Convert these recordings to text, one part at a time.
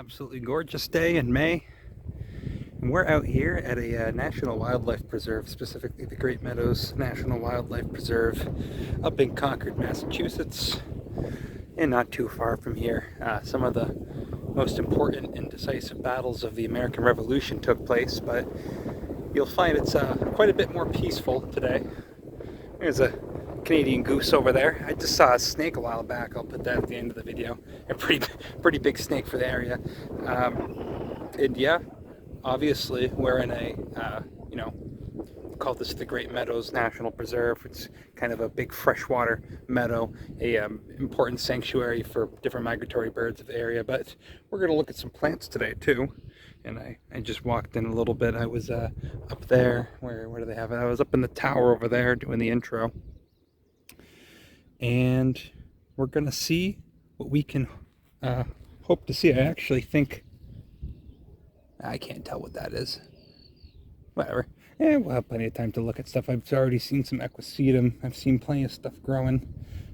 Absolutely gorgeous day in May, and we're out here at a National Wildlife Preserve, specifically the Great Meadows National Wildlife Preserve up in Concord, Massachusetts, and not too far from here. Some of the most important and decisive battles of the American Revolution took place, but you'll find it's quite a bit more peaceful today. There's a Canadian goose over there. I just saw a snake a while back. I'll put that at the end of the video. A pretty big snake for the area. And yeah, obviously we're in a call this the Great Meadows National Preserve. It's kind of a big freshwater meadow, a important sanctuary for different migratory birds of the area. But we're going to look at some plants today too. And I just walked in a little bit. I was up there. Where do they have it? I was up in the tower over there doing the intro. And we're gonna see what we can hope to see. I actually think I can't tell what that is. Whatever. We'll have plenty of time to look at stuff. I've already seen some equisetum. I've seen plenty of stuff growing,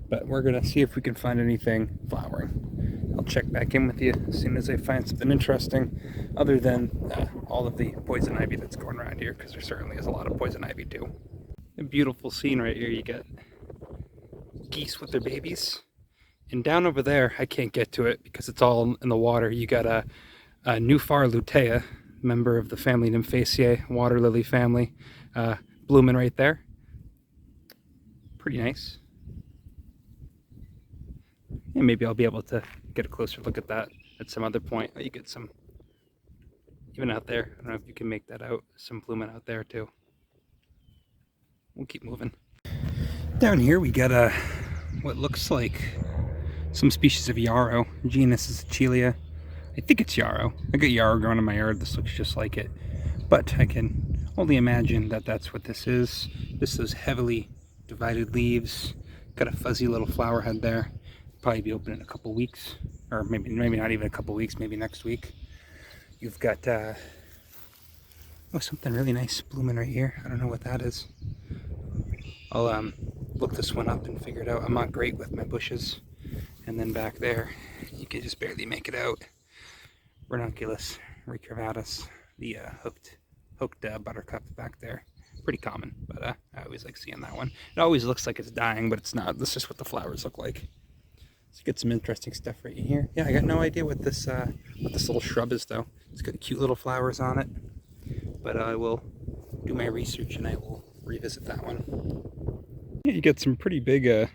but we're gonna see if we can find anything flowering. I'll check back in with you as soon as I find something interesting, other than all of the poison ivy that's going around here, because there certainly is a lot of poison ivy too. A beautiful scene right here. You got geese with their babies, and down over there I can't get to it because it's all in the water. You got a Nuphar Lutea, member of the family Nymphaceae, water lily family, blooming right there. Pretty nice. And maybe I'll be able to get a closer look at that at some other point. You get some, even out there, I don't know if you can make that out, some blooming out there too. We'll keep moving. Down here we got what looks like some species of yarrow. Genus is Achillea. I think it's yarrow. I got yarrow growing in my yard. This looks just like it, but I can only imagine that that's what this is. This is heavily divided leaves. Got a fuzzy little flower head there. Probably be open in a couple weeks, or maybe not even a couple weeks. Maybe next week. You've got something really nice blooming right here. I don't know what that is. I'll look this one up and figure it out. I'm not great with my bushes. And then back there, you can just barely make it out. Ranunculus recurvatus, the hooked buttercup back there. Pretty common, but I always like seeing that one. It always looks like it's dying, but it's not. This is what the flowers look like. Let's get some interesting stuff right in here. Yeah, I got no idea what this little shrub is though. It's got cute little flowers on it, but I will do my research and I will revisit that one. Yeah, you get some pretty big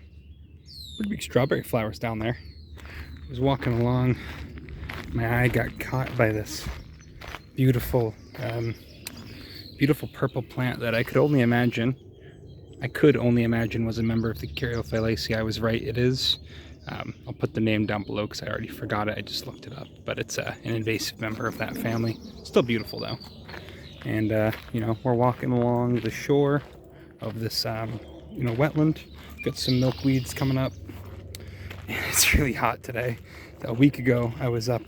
strawberry flowers down there. I was walking along, my eye got caught by this beautiful purple plant that I could only imagine was a member of the Caryophyllaceae. I was right, it is. I'll put the name down below because I already forgot it. I just looked it up, but it's an invasive member of that family. Still beautiful though. And we're walking along the shore of this wetland. Got some milkweeds coming up. And it's really hot today. A week ago I was up,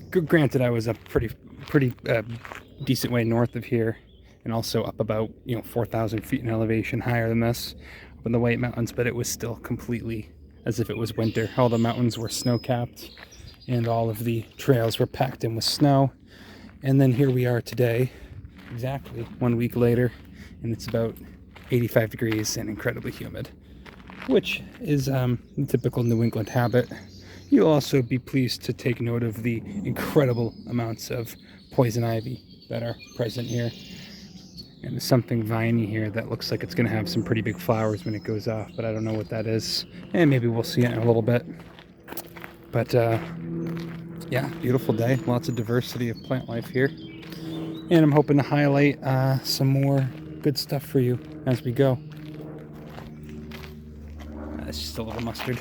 granted I was up pretty decent way north of here, and also up about 4,000 feet in elevation higher than this, up in the White Mountains, but it was still completely as if it was winter. All the mountains were snow-capped and all of the trails were packed in with snow. And then here we are today, exactly 1 week later, and it's about 85 degrees and incredibly humid, which is a typical New England habit. You'll also be pleased to take note of the incredible amounts of poison ivy that are present here. And there's something viney here that looks like it's going to have some pretty big flowers when it goes off, but I don't know what that is. And maybe we'll see it in a little bit. But yeah, beautiful day. Lots of diversity of plant life here. And I'm hoping to highlight some more good stuff for you as we go. That's just a little mustard.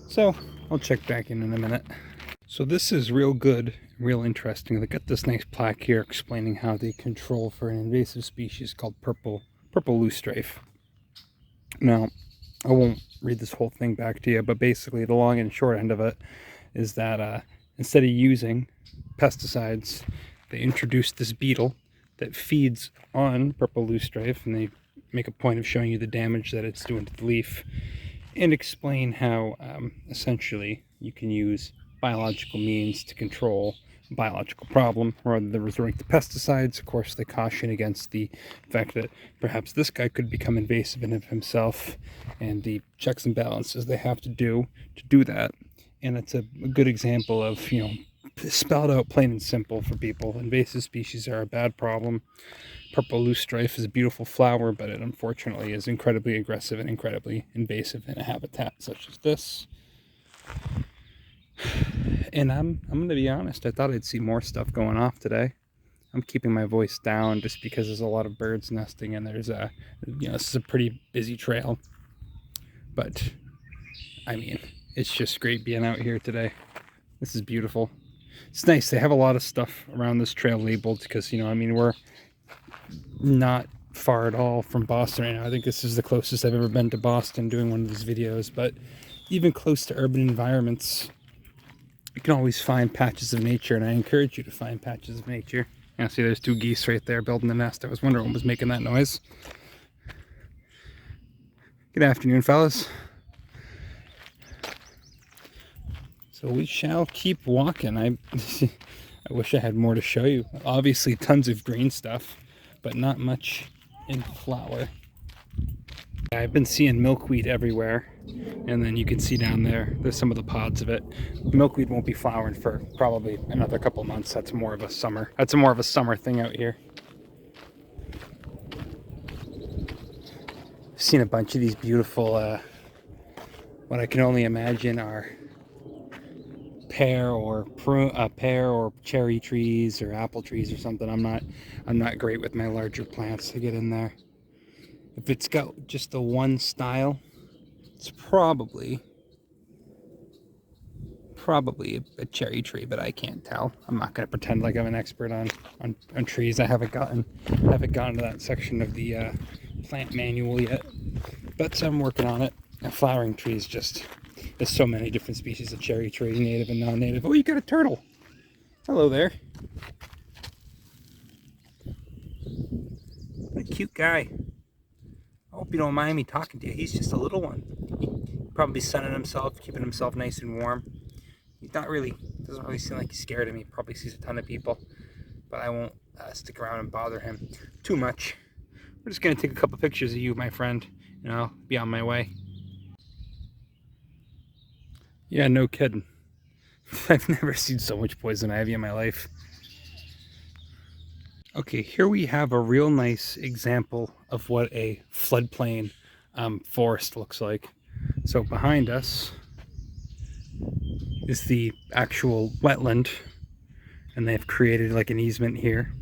So I'll check back in a minute. So this is real good, real interesting. They got this nice plaque here explaining how they control for an invasive species called purple loosestrife. Now, I won't read this whole thing back to you, but basically the long and short end of it is that instead of using pesticides, they introduced this beetle that feeds on purple loosestrife, and they make a point of showing you the damage that it's doing to the leaf, and explain how essentially you can use biological means to control a biological problem rather than resorting to pesticides. Of course, they caution against the fact that perhaps this guy could become invasive in of himself, and the checks and balances they have to do that. And it's a good example of, you know, spelled out plain and simple for people. Invasive species are a bad problem. Purple loosestrife is a beautiful flower, but it unfortunately is incredibly aggressive and incredibly invasive in a habitat such as this. And I'm going to be honest, I thought I'd see more stuff going off today. I'm keeping my voice down just because there's a lot of birds nesting, and there's a, you know, this is a pretty busy trail. But I mean, it's just great being out here today. This is beautiful. It's nice. They have a lot of stuff around this trail labeled because, you know, I mean, we're not far at all from Boston right now. I think this is the closest I've ever been to Boston doing one of these videos, but even close to urban environments, you can always find patches of nature, and I encourage you to find patches of nature. Yeah, see, there's two geese right there building the nest. I was wondering what was making that noise. Good afternoon, fellas. So we shall keep walking. I wish I had more to show you. Obviously, tons of green stuff, but not much in flower. I've been seeing milkweed everywhere, and then you can see down there's some of the pods of it. Milkweed won't be flowering for probably another couple months. That's more of a summer thing out here. I've seen a bunch of these beautiful, what I can only imagine are pear or cherry trees or apple trees or something. I'm not great with my larger plants to get in there. If it's got just the one style, it's probably a cherry tree, but I can't tell. I'm not going to pretend like I'm an expert on trees. I haven't gotten to that section of the plant manual yet, but I'm working on it. A flowering trees, just there's so many different species of cherry tree, native and non-native. Oh, you got a turtle. Hello there. What a cute guy. I hope you don't mind me talking to you. He's just a little one. He's probably sunning himself, keeping himself nice and warm. He's doesn't really seem like he's scared of me. Probably sees a ton of people, but I won't stick around and bother him too much. We're just gonna take a couple pictures of you, my friend, and I'll be on my way. Yeah, no kidding. I've never seen so much poison ivy in my life. Okay, here we have a real nice example of what a floodplain forest looks like. So behind us is the actual wetland, and they've created like an easement here,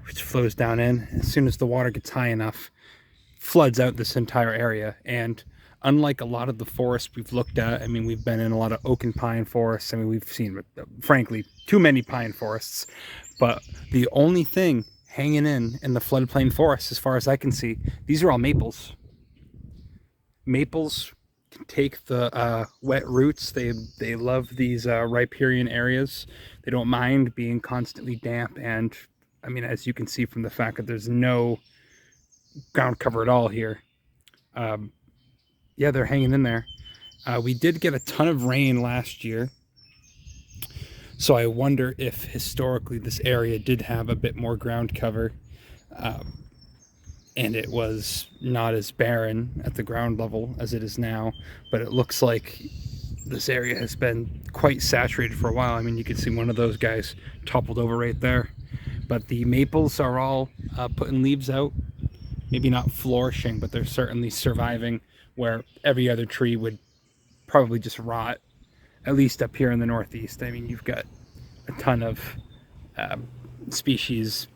which flows down in. As soon as the water gets high enough, floods out this entire area. And unlike a lot of the forests we've looked at, I mean, we've been in a lot of oak and pine forests. I mean, we've seen, frankly, too many pine forests. But the only thing hanging in the floodplain forest, as far as I can see, these are all maples. Maples can take the wet roots. They love these riparian areas. They don't mind being constantly damp. And I mean, as you can see from the fact that there's no ground cover at all here, yeah, they're hanging in there. We did get a ton of rain last year, so I wonder if historically this area did have a bit more ground cover, and it was not as barren at the ground level as it is now. But it looks like this area has been quite saturated for a while. I mean, you can see one of those guys toppled over right there. But the maples are all putting leaves out. Maybe not flourishing, but they're certainly surviving, where every other tree would probably just rot, at least up here in the Northeast. I mean, you've got a ton of species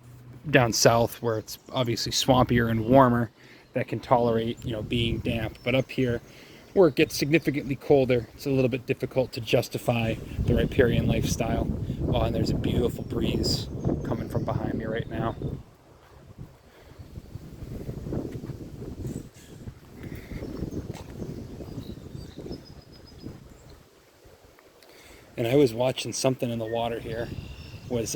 down south where it's obviously swampier and warmer that can tolerate, you know, being damp. But up here, where it gets significantly colder, it's a little bit difficult to justify the riparian lifestyle. Oh, and there's a beautiful breeze coming from behind me right now. And I was watching something in the water here, was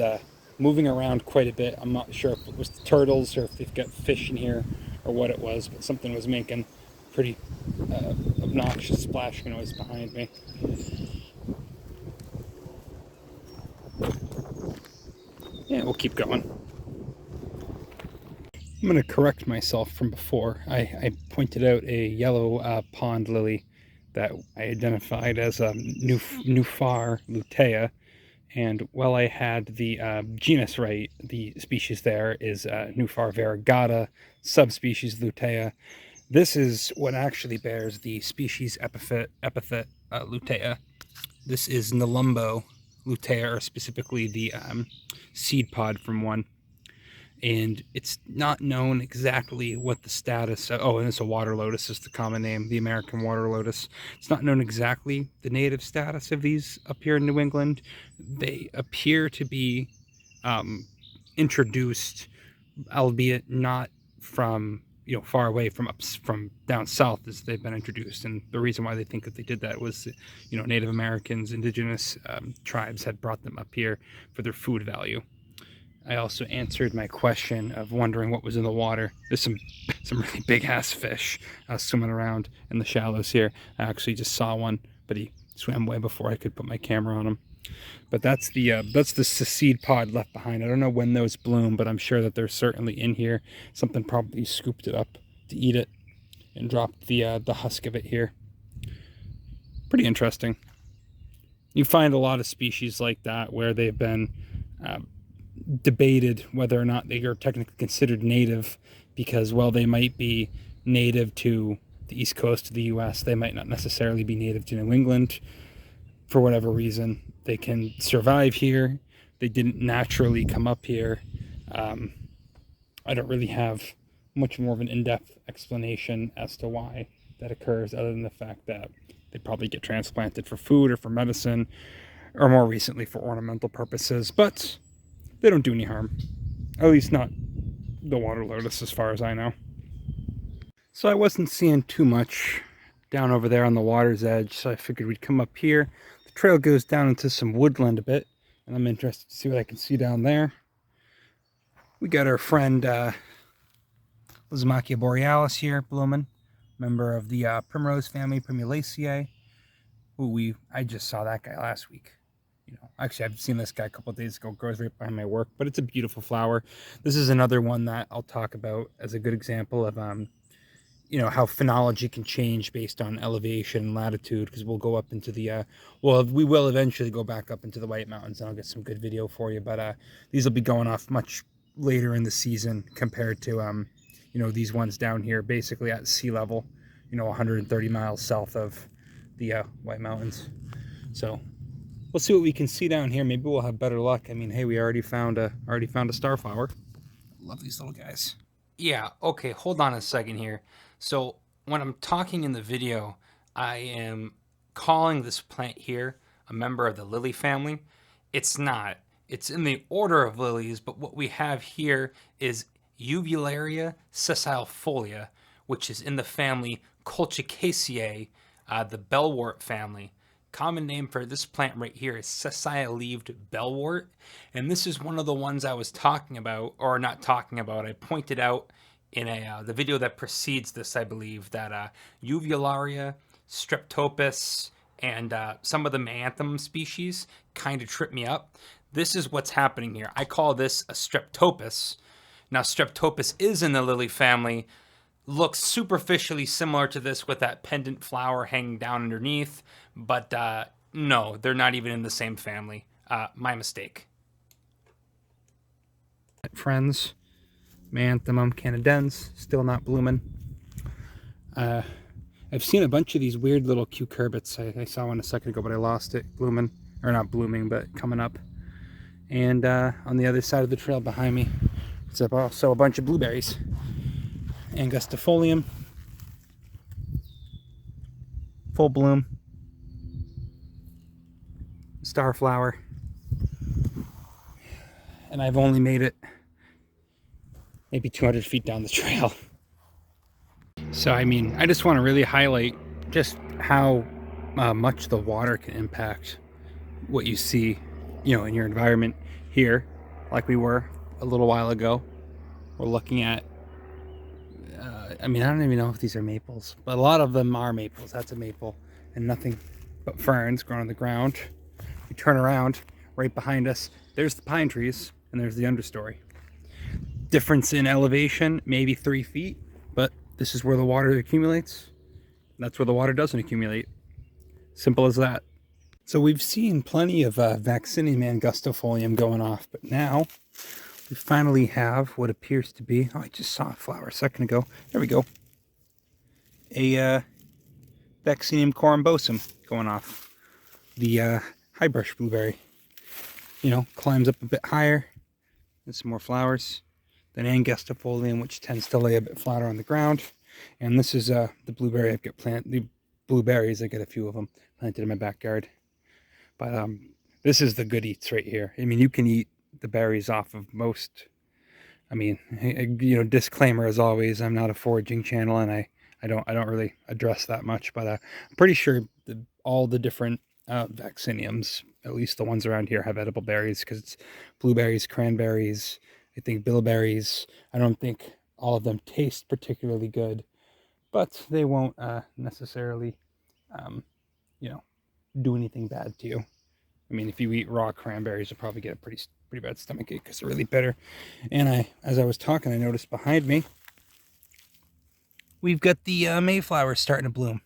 moving around quite a bit. I'm not sure if it was the turtles or if they've got fish in here or what it was, but something was making pretty obnoxious splashing noise behind me. we'll keep going. I'm going to correct myself from before. I pointed out a yellow pond lily that I identified as a Nuphar lutea, and while I had the genus right, the species there is Nuphar varigata, subspecies lutea. This is what actually bears the species epithet lutea. This is Lumbo Lutea, or specifically the seed pod from one. And it's not known exactly what the status of, oh, and it's a water lotus is the common name, the American water lotus. It's not known exactly the native status of these up here in New England. They appear to be introduced, albeit not from, you know, far away from down south as they've been introduced. And the reason why they think that they did that was, you know, Native Americans, indigenous tribes had brought them up here for their food value. I also answered my question of wondering what was in the water. There's some really big ass fish swimming around in the shallows here. I actually just saw one, but he swam way before I could put my camera on him. But that's the seed pod left behind. I don't know when those bloom, but I'm sure that they're certainly in here. Something probably scooped it up to eat it and dropped the husk of it here. Pretty interesting. You find a lot of species like that where they've been debated whether or not they are technically considered native, because while they might be native to the east coast of the US, they might not necessarily be native to New England. For whatever reason, they can survive here. They didn't naturally come up here. I don't really have much more of an in-depth explanation as to why that occurs, other than the fact that they probably get transplanted for food or for medicine, or more recently for ornamental purposes, but they don't do any harm. At least not the water lotus as far as I know. So I wasn't seeing too much down over there on the water's edge, so I figured we'd come up here. The trail goes down into some woodland a bit, and I'm interested to see what I can see down there. We got our friend Lysimachia borealis here blooming, member of the primrose family, Primulaceae. Ooh, I just saw that guy last week. You know, actually, I've seen this guy a couple of days ago. Grows right behind my work, but it's a beautiful flower. This is another one that I'll talk about as a good example of, you know, how phenology can change based on elevation and latitude. Because we'll go up into the, well, we will eventually go back up into the White Mountains, and I'll get some good video for you. But these will be going off much later in the season compared to, you know, these ones down here, basically at sea level. You know, 130 miles south of the White Mountains. So we'll see what we can see down here. Maybe we'll have better luck. I mean, hey, we already found a starflower. Love these little guys. Yeah, okay, hold on a second here. So when I'm talking in the video, I am calling this plant here a member of the lily family. It's not. It's in the order of lilies, but what we have here is Uvularia sessilfolia, which is in the family Colchicaceae, the Bellwort family. Common name for this plant right here is Sessile Bellwort, and this is one of the ones I was talking about, or not talking about. I pointed out in the video that precedes this, I believe, that Uvularia, Streptopus, and some of the Maianthemum species kind of trip me up. This is what's happening here. I call this a Streptopus. Now, Streptopus is in the lily family. Looks superficially similar to this with that pendant flower hanging down underneath, but no, they're not even in the same family. My mistake. Friends, Maianthemum canadense, still not blooming. I've seen a bunch of these weird little cucurbits. I saw one a second ago, but I lost it. Blooming, or not blooming, but coming up. And on the other side of the trail behind me, it's also a bunch of blueberries. Angustifolium, full bloom, Starflower, and I've only made it maybe 200 feet down the trail. So I mean, I just want to really highlight just how much the water can impact what you see, you know, in your environment here, like we were a little while ago. We're looking at I mean, I don't even know if these are maples, but a lot of them are maples. That's a maple, and nothing but ferns growing on the ground. We turn around, right behind us, there's the pine trees, and there's the understory. Difference in elevation, maybe 3 feet, but this is where the water accumulates. That's where the water doesn't accumulate. Simple as that. So we've seen plenty of Vaccinium angustifolium going off, but now we finally have what appears to be, oh, I just saw a flower a second ago. There we go. A Vaccinium corymbosum going off. The Highbrush Blueberry, you know, climbs up a bit higher. There's some more flowers. Then angustifolium, which tends to lay a bit flatter on the ground. And this is the blueberry I've got planted. The blueberries, I got a few of them planted in my backyard. But this is the good eats right here. I mean, you can eat the berries off of most. I mean, you know, disclaimer as always, I'm not a foraging channel, and I don't really address that much. But I'm pretty sure all the different vacciniums, at least the ones around here, have edible berries, because it's blueberries, cranberries, I think bilberries. I don't think all of them taste particularly good, but they won't necessarily, you know, do anything bad to you. I mean, if you eat raw cranberries, you'll probably get a pretty bad stomachache because they're really bitter. And as I was talking, I noticed behind me, we've got the Mayflower starting to bloom.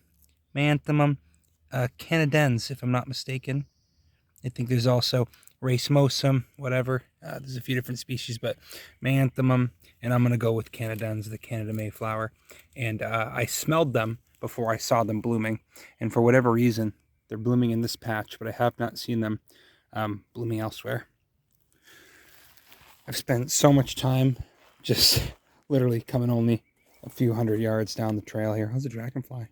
Maianthemum canadense, if I'm not mistaken. I think there's also racemosum, whatever. There's a few different species, but Maianthemum, and I'm going to go with canadense, the Canada Mayflower. And I smelled them before I saw them blooming, and for whatever reason, they're blooming in this patch, but I have not seen them blooming elsewhere. I've spent so much time just literally coming only a few hundred yards down the trail here. How's a dragonfly?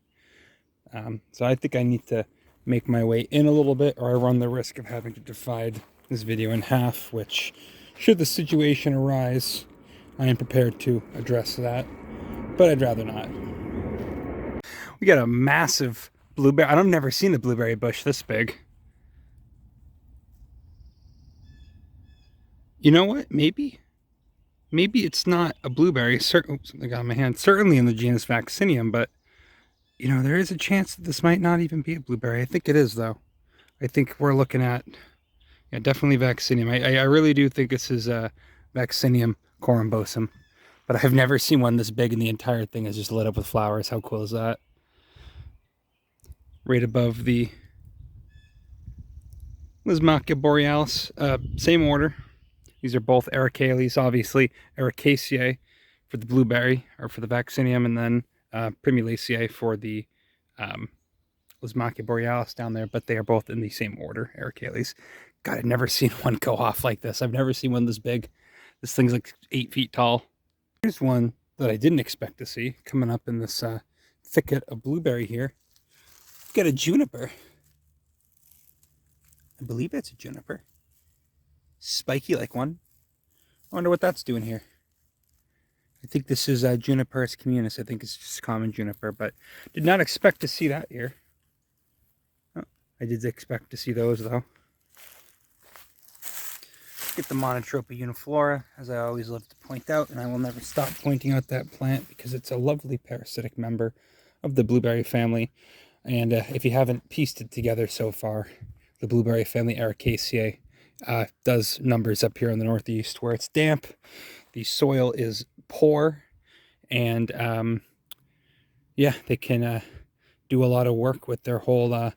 So I think I need to make my way in a little bit, or I run the risk of having to divide this video in half, which, should the situation arise, I am prepared to address that, but I'd rather not. We got a massive blueberry. I've never seen a blueberry bush this big. You know what? Maybe it's not a blueberry. Something got on my hand. Certainly in the genus Vaccinium, but you know, there is a chance that this might not even be a blueberry. I think it is, though. I think we're looking at, yeah, definitely Vaccinium. I really do think this is a Vaccinium corymbosum, but I've never seen one this big, and the entire thing is just lit up with flowers. How cool is that? Right above the Lysimachia borealis, same order. These are both Ericales, obviously Ericaceae for the blueberry, or for the Vaccinium, and then Primulaceae for the Lysimachia borealis down there, but they are both in the same order, Ericales. God, I've never seen one go off like this. I've never seen one this big. This thing's like 8 feet tall. Here's one that I didn't expect to see coming up in this thicket of blueberry here. We've got a juniper. I believe it's a juniper. Spiky like one. I wonder what that's doing here. I think this is Juniperus communis. I think it's just common juniper, but did not expect to see that here. Oh, I did expect to see those, though. Get the Monotropica Uniflora, as I always love to point out, and I will never stop pointing out that plant because it's a lovely parasitic member of the blueberry family. And if you haven't pieced it together so far, the blueberry family Ericaceae does numbers up here in the northeast where it's damp. The soil is poor, and yeah, they can do a lot of work with their whole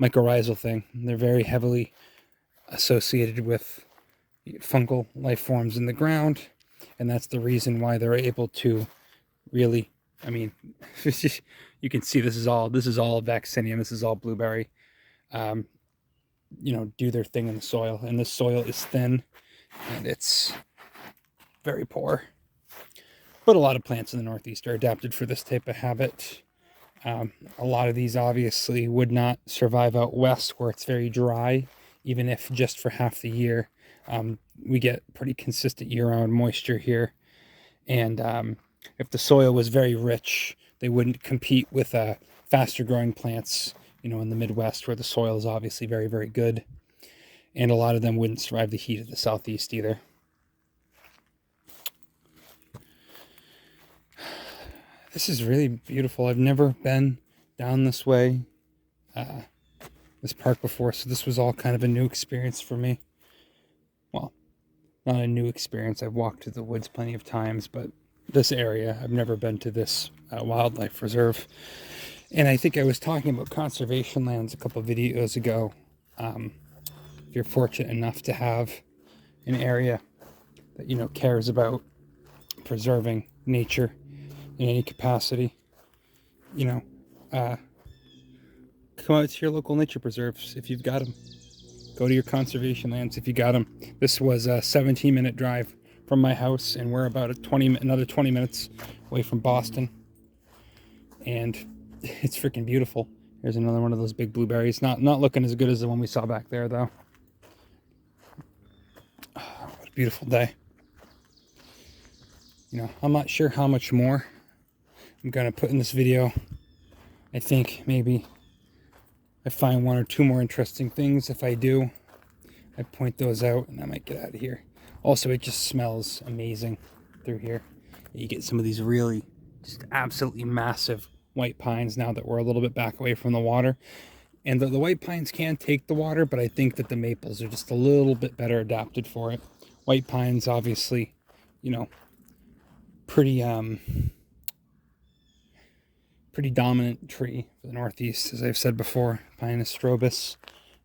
mycorrhizal thing. They're very heavily associated with fungal life forms in the ground, and that's the reason why they're able to really, I mean, you can see this is all Vaccinium, this is all blueberry, you know, do their thing in the soil, and the soil is thin and it's very poor. But a lot of plants in the northeast are adapted for this type of habit. A lot of these obviously would not survive out west where it's very dry, even if just for half the year. We get pretty consistent year-round moisture here, and if the soil was very rich, they wouldn't compete with faster growing plants, you know, in the Midwest, where the soil is obviously very, very good, and a lot of them wouldn't survive the heat of the southeast either. This is really beautiful. I've never been down this way, this park before, so this was all kind of a new experience for me. Well, not a new experience. I've walked through the woods plenty of times, but this area, I've never been to this wildlife reserve. And I think I was talking about conservation lands a couple of videos ago. If you're fortunate enough to have an area that, you know, cares about preserving nature in any capacity, you know, come out to your local nature preserves if you've got them. Go to your conservation lands if you got them. This was a 17-minute drive from my house, and we're about another 20 minutes away from Boston. And it's freaking beautiful. Here's another one of those big blueberries. Not looking as good as the one we saw back there, though. Oh, what a beautiful day. You know, I'm not sure how much more I'm gonna put in this video. I think maybe I find one or two more interesting things. If I do, I point those out, and I might get out of here. Also, it just smells amazing through here. You get some of these really just absolutely massive white pines now that we're a little bit back away from the water. And the white pines can take the water, but I think that the maples are just a little bit better adapted for it. White pines, obviously, you know, pretty dominant tree for the Northeast, as I've said before. Pinus strobus,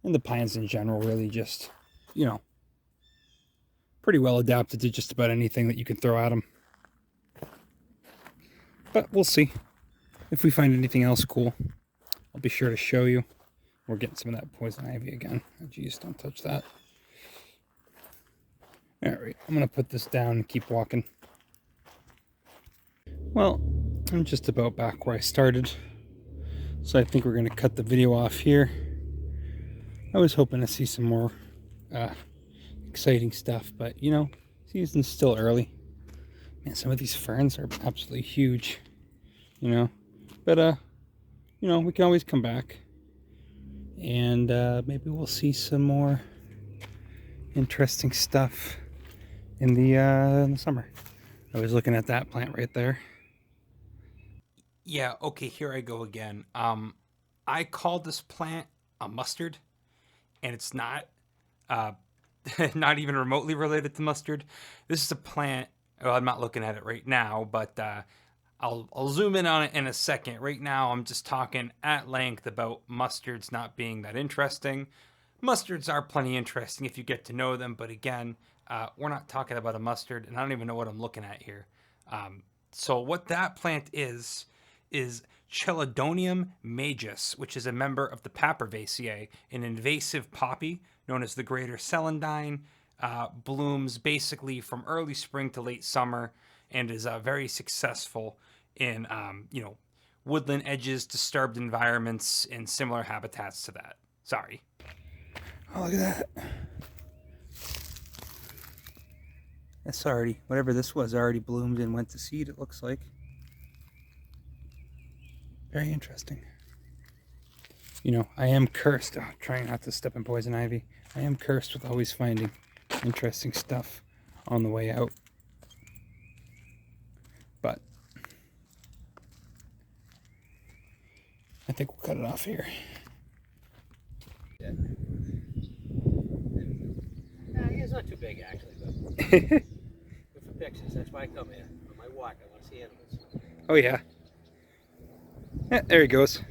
and the pines in general really just, you know, pretty well adapted to just about anything that you can throw at them. But we'll see. If we find anything else cool, I'll be sure to show you. We're getting some of that poison ivy again. Oh, geez, don't touch that. All right, I'm going to put this down and keep walking. Well, I'm just about back where I started, so I think we're going to cut the video off here. I was hoping to see some more exciting stuff, but, you know, season's still early. Man, some of these ferns are absolutely huge, you know. But, you know, we can always come back, and maybe we'll see some more interesting stuff in the summer. I was looking at that plant right there. Yeah, okay, here I go again. I called this plant a mustard, and it's not. Not even remotely related to mustard. This is a plant. Well, I'm not looking at it right now, but I'll zoom in on it in a second. Right now, I'm just talking at length about mustards not being that interesting. Mustards are plenty interesting if you get to know them, but again, we're not talking about a mustard, and I don't even know what I'm looking at here. So what that plant is Chelidonium majus, which is a member of the Papaversaceae, an invasive poppy known as the greater celandine. Blooms basically from early spring to late summer, and is very successful in you know, woodland edges, disturbed environments, and similar habitats to that. Sorry. Oh, look at that. That's already, whatever this was, already bloomed and went to seed, it looks like. Very interesting. You know, I am cursed. Oh, trying not to step in poison ivy. I am cursed with always finding interesting stuff on the way out. But I think we'll cut it off here. Yeah. It's not too big, actually, but good for pictures. That's why I come here. On my walk, I want to see animals. Oh, yeah. Yeah, there he goes.